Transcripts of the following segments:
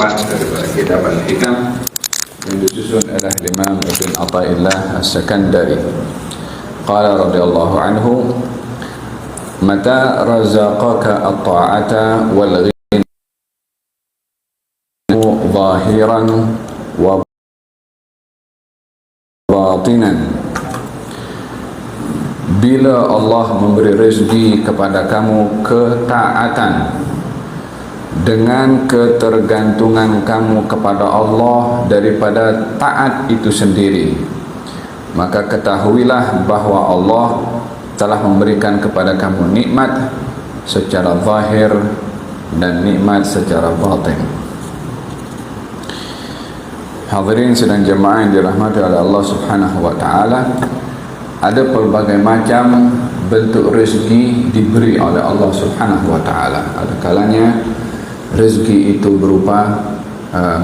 daripada kitab Al-Hikam yang disusun oleh Imam Ibn Athaillah As-Sakandari. Qala radhiyallahu anhu, mata razaqaka at-ta'ata wal ghina zahiran wa batinan. Bila Allah memberi rezeki kepada kamu ketaatan dengan ketergantungan kamu kepada Allah daripada taat itu sendiri, maka ketahuilah bahawa Allah telah memberikan kepada kamu nikmat secara zahir dan nikmat secara batin. Hadirin sedang jemaah yang dirahmati oleh Allah Subhanahu wa taala, ada pelbagai macam bentuk rezeki diberi oleh Allah Subhanahu wa taala. Ada kalanya rezeki itu berupa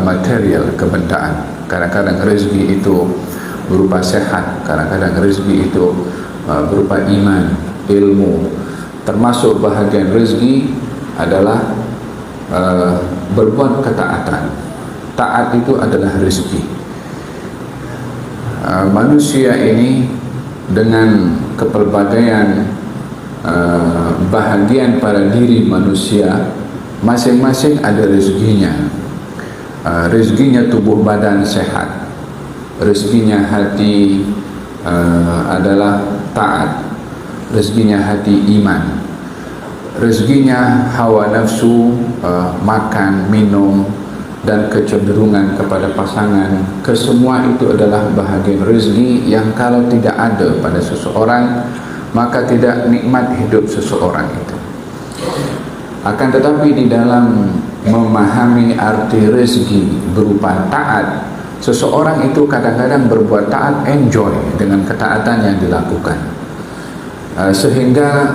material, kebendaan. Kadang-kadang rezeki itu berupa sehat, kadang-kadang rezeki itu berupa iman, ilmu. Termasuk bahagian rezeki adalah berbuat ketaatan. Taat itu adalah rezeki. Manusia ini dengan kepelbagaian bahagian pada diri manusia, masing-masing ada rezekinya. Rezekinya tubuh badan sehat, rezekinya hati adalah taat, rezekinya hati iman, rezekinya hawa nafsu, makan, minum, dan kecenderungan kepada pasangan. Kesemua itu adalah bahagian rezeki yang kalau tidak ada pada seseorang, maka tidak nikmat hidup seseorang itu. Akan tetapi di dalam memahami arti rezeki berupa taat, seseorang itu kadang-kadang berbuat taat, enjoy dengan ketaatan yang dilakukan, sehingga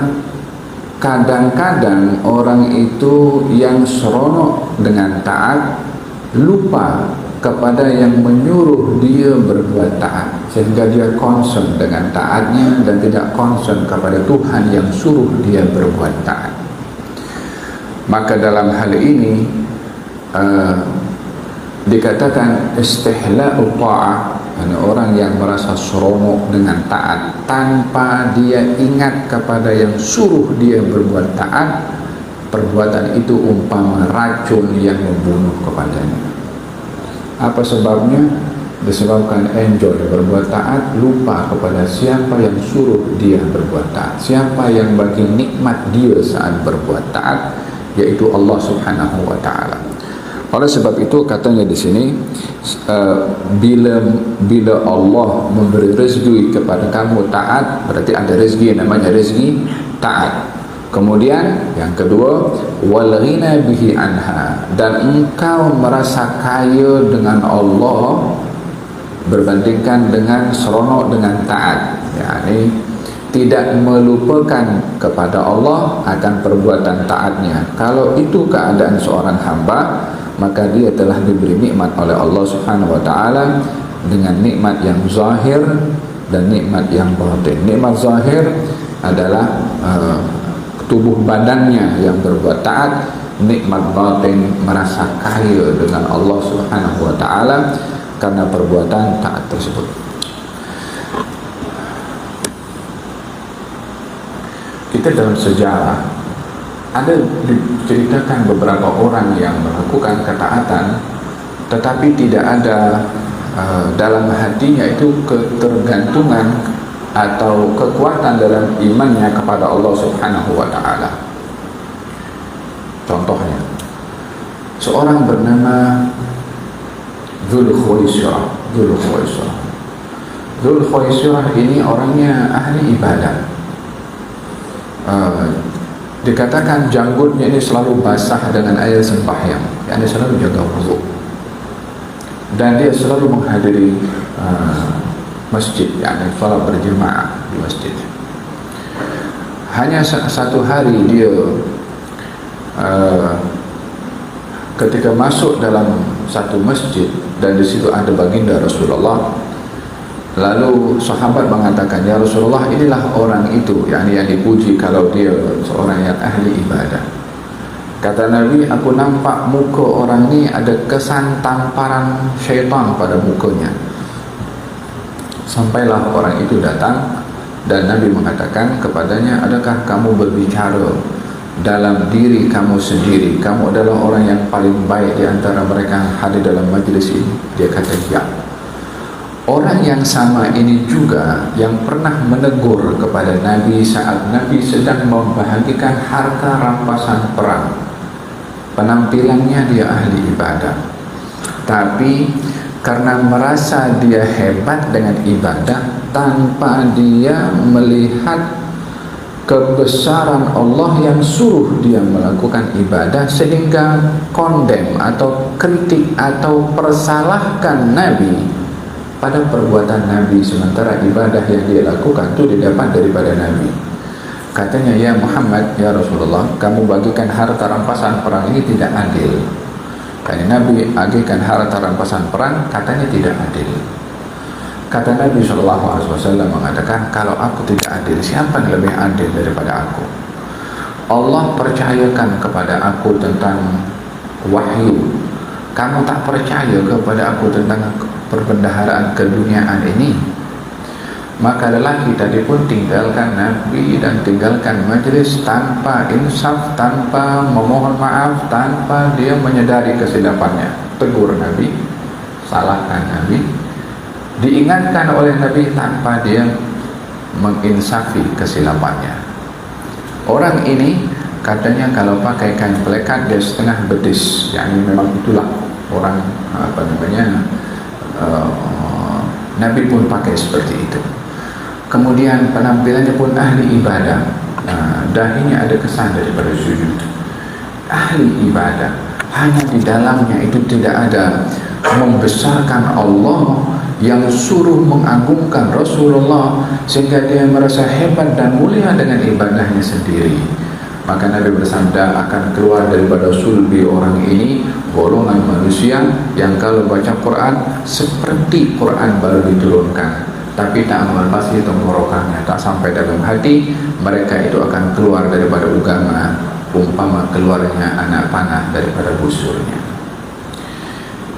kadang-kadang orang itu yang seronok dengan taat lupa kepada yang menyuruh dia berbuat taat, sehingga dia concern dengan taatnya dan tidak concern kepada Tuhan yang suruh dia berbuat taat. Maka dalam hal ini dikatakan istihla'u ta'ah, orang yang merasa seronok dengan taat tanpa dia ingat kepada yang suruh dia berbuat taat. Perbuatan itu umpama racun yang membunuh kepadanya. Apa sebabnya? Disebabkan enjoy berbuat taat, lupa kepada siapa yang suruh dia berbuat taat, siapa yang bagi nikmat dia saat berbuat taat, yaitu Allah Subhanahu wa taala. Oleh sebab itu katanya di sini, bila Allah memberi rezeki kepada kamu taat, berarti ada rezeki yang namanya rezeki taat. Kemudian yang kedua, wal ghina bihi anha, dan engkau merasa kaya dengan Allah berbandingkan dengan seronok dengan taat, yakni tidak melupakan kepada Allah akan perbuatan taatnya. Kalau itu keadaan seorang hamba, maka dia telah diberi nikmat oleh Allah Subhanahu wa taala dengan nikmat yang zahir dan nikmat yang batin. Nikmat zahir adalah tubuh badannya yang berbuat taat. Nikmat batin merasa kaya dengan Allah Subhanahu wa taala karena perbuatan taat tersebut. Kita dalam sejarah ada diceritakan beberapa orang yang melakukan ketaatan tetapi tidak ada dalam hatinya itu ketergantungan atau kekuatan dalam imannya kepada Allah Subhanahu wa taala. Contohnya, seorang bernama Dzulkhuwaisirah. Dzulkhuwaisirah ini orangnya ahli ibadah. Dikatakan janggutnya ini selalu basah dengan air sembahyang, yakni selalu jaga wudu, dan dia selalu menghadiri masjid, yakni salat berjemaah di masjid. Hanya satu hari dia ketika masuk dalam satu masjid dan di situ ada baginda Rasulullah, lalu sahabat mengatakan, ya Rasulullah, inilah orang itu, yakni yang dipuji kalau dia seorang yang ahli ibadah. Kata Nabi, aku nampak muka orang ni ada kesan tamparan syaitan pada mukanya. Sampailah orang itu datang dan Nabi mengatakan kepadanya, adakah kamu berbicara dalam diri kamu sendiri, kamu adalah orang yang paling baik di antara mereka yang hadir dalam majlis ini? Dia kata ya. Orang yang sama ini juga yang pernah menegur kepada Nabi saat Nabi sedang membahagikan harta rampasan perang. Penampilannya dia ahli ibadah, tapi karena merasa dia hebat dengan ibadah, tanpa dia melihat kebesaran Allah yang suruh dia melakukan ibadah, sehingga kondem atau kritik atau persalahkan Nabi pada perbuatan Nabi, sementara ibadah yang dia lakukan itu didapat daripada Nabi. Katanya, ya Muhammad, ya Rasulullah, kamu bagikan harta rampasan perang ini tidak adil. Karena Nabi bagikan harta rampasan perang, katanya tidak adil. Kata Nabi SAW mengatakan, kalau aku tidak adil, siapa yang lebih adil daripada aku? Allah percayakan kepada aku tentang wahyu, kamu tak percaya kepada aku tentang perbendaharaan keduniaan ini. Maka lelaki tadi pun tinggalkan Nabi dan tinggalkan majlis tanpa insaf, tanpa memohon maaf, tanpa dia menyadari kesilapannya. Tegur Nabi, salahkan Nabi, diingatkan oleh Nabi tanpa dia menginsafi kesilapannya. Orang ini katanya kalau pakai kain pelekat dia setengah betis, yakni memang itulah orang Nabi pun pakai seperti itu. Kemudian penampilannya pun ahli ibadah, dahinya ada kesan daripada sujud. Ahli ibadah, hanya di dalamnya itu tidak ada membesarkan Allah yang suruh mengagungkan Rasulullah, sehingga dia merasa hebat dan mulia dengan ibadahnya sendiri. Maka Nabi bersabda, akan keluar daripada sulbi orang ini golongan manusia yang kalau baca Quran seperti Quran baru diturunkan, tapi tak melapasi tenggorokannya, tak sampai dalam hati. Mereka itu akan keluar daripada agama umpama keluarnya anak panah daripada busurnya.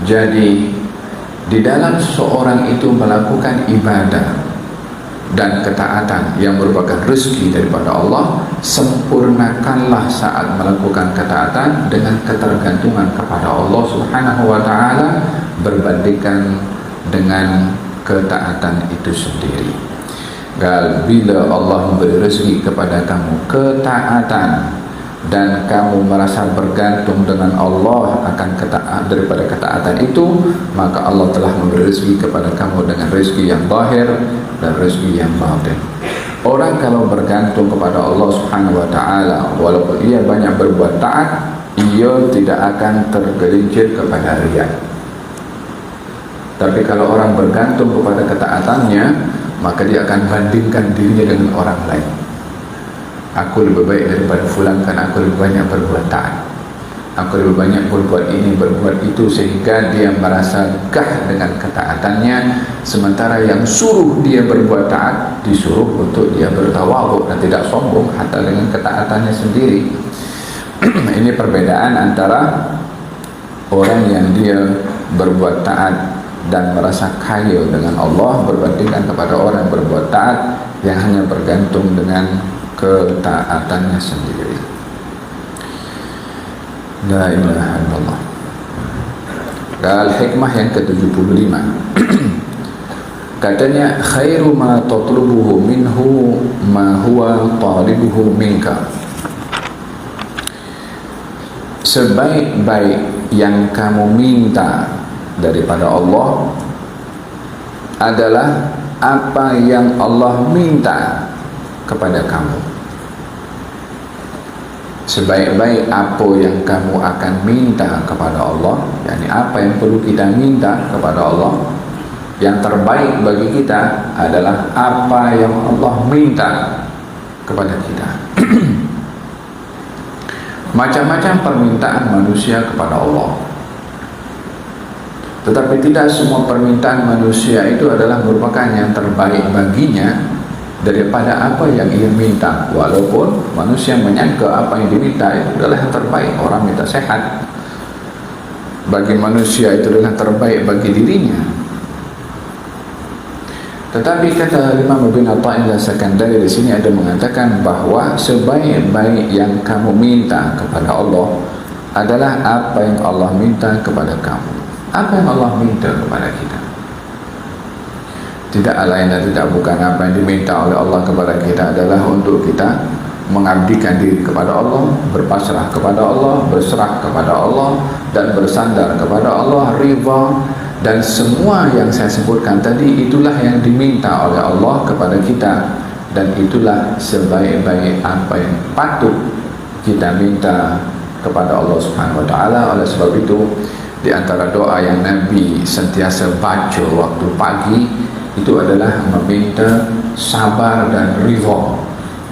Jadi di dalam seorang itu melakukan ibadah dan ketaatan yang merupakan rezeki daripada Allah, sempurnakanlah saat melakukan ketaatan dengan ketergantungan kepada Allah Subhanahu wa ta'ala berbandingkan dengan ketaatan itu sendiri. Bila Allah memberi rezeki kepada kamu ketaatan dan kamu merasa bergantung dengan Allah akan daripada ketaatan itu, maka Allah telah memberi rezeki kepada kamu dengan rezeki yang zahir dan rezeki yang batin. Orang kalau bergantung kepada Allah Subhanahu wa ta'ala, walaupun ia banyak berbuat taat, ia tidak akan tergelincir kepada riya. Tapi kalau orang bergantung kepada ketaatannya, maka dia akan bandingkan dirinya dengan orang lain. Aku lebih baik daripada fulan karena aku lebih banyak berbuat taat, aku lebih banyak berbuat ini, berbuat itu, sehingga dia merasa gah dengan ketaatannya, sementara yang suruh dia berbuat taat disuruh untuk dia bertawadhu dan tidak sombong hatta dengan ketaatannya sendiri. Ini perbedaan antara orang yang dia berbuat taat dan merasa kaya dengan Allah berbandingkan kepada orang yang berbuat taat yang hanya bergantung dengan ketaatannya sendiri. La ilaha illallah. Dan hikmah yang ke-75 katanya, khairu ma tatlubuhu minhu ma huwa talibuhu minka. Sebaik-baik yang kamu minta daripada Allah adalah apa yang Allah minta kepada kamu. Sebaik-baik apa yang kamu akan minta kepada Allah, yakni apa yang perlu kita minta kepada Allah, yang terbaik bagi kita adalah apa yang Allah minta kepada kita. Macam-macam permintaan manusia kepada Allah, tetapi tidak semua permintaan manusia itu adalah merupakan yang terbaik baginya daripada apa yang ia minta, walaupun manusia menyangka apa yang diminta itu adalah yang terbaik. Orang minta sehat, bagi manusia itu adalah terbaik bagi dirinya. Tetapi kata Imam Ibn Atha'illah Sakandari di sini ada mengatakan bahawa sebaik-baik yang kamu minta kepada Allah adalah apa yang Allah minta kepada kamu. Apa yang Allah minta kepada kita? Tidak lain dan tidak bukan apa yang diminta oleh Allah kepada kita adalah untuk kita mengabdikan diri kepada Allah, berpasrah kepada Allah, berserah kepada Allah, dan bersandar kepada Allah, ridha. Dan semua yang saya sebutkan tadi itulah yang diminta oleh Allah kepada kita, dan itulah sebaik-baik apa yang patut kita minta kepada Allah Subhanahu wa taala. Oleh sebab itu, di antara doa yang Nabi sentiasa baca waktu pagi itu adalah meminta sabar dan ridha.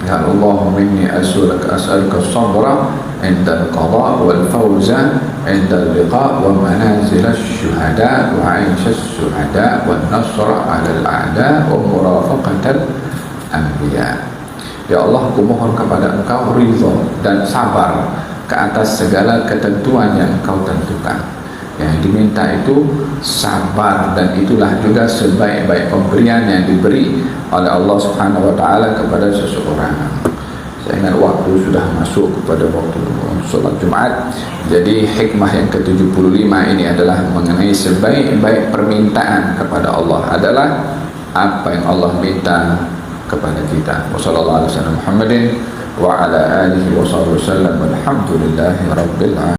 Ya Allahumma inni as'aluka as-sabra 'inda al-qada' wal fawza 'inda al-liqa' wa manazil asy-syuhada' wa 'aisha asy-syuhada' wan nasra 'ala al-a'da' wa murafaqatal anbiya. Ya Allah, aku mohon kepada Engkau ridha dan sabar ke atas segala ketentuan yang Engkau tentukan. Yang diminta itu sabar, dan itulah juga sebaik-baik pemberian yang diberi oleh Allah Subhanahu wa taala kepada seseorang. Saya ingat waktu sudah masuk kepada waktu solat Jumat. Jadi hikmah yang ke-75 ini adalah mengenai sebaik-baik permintaan kepada Allah adalah apa yang Allah minta kepada kita. Wassallallahu alaihi wasallam Muhammadin wa ala alihi wasallam. Alhamdulillahirabbil alamin.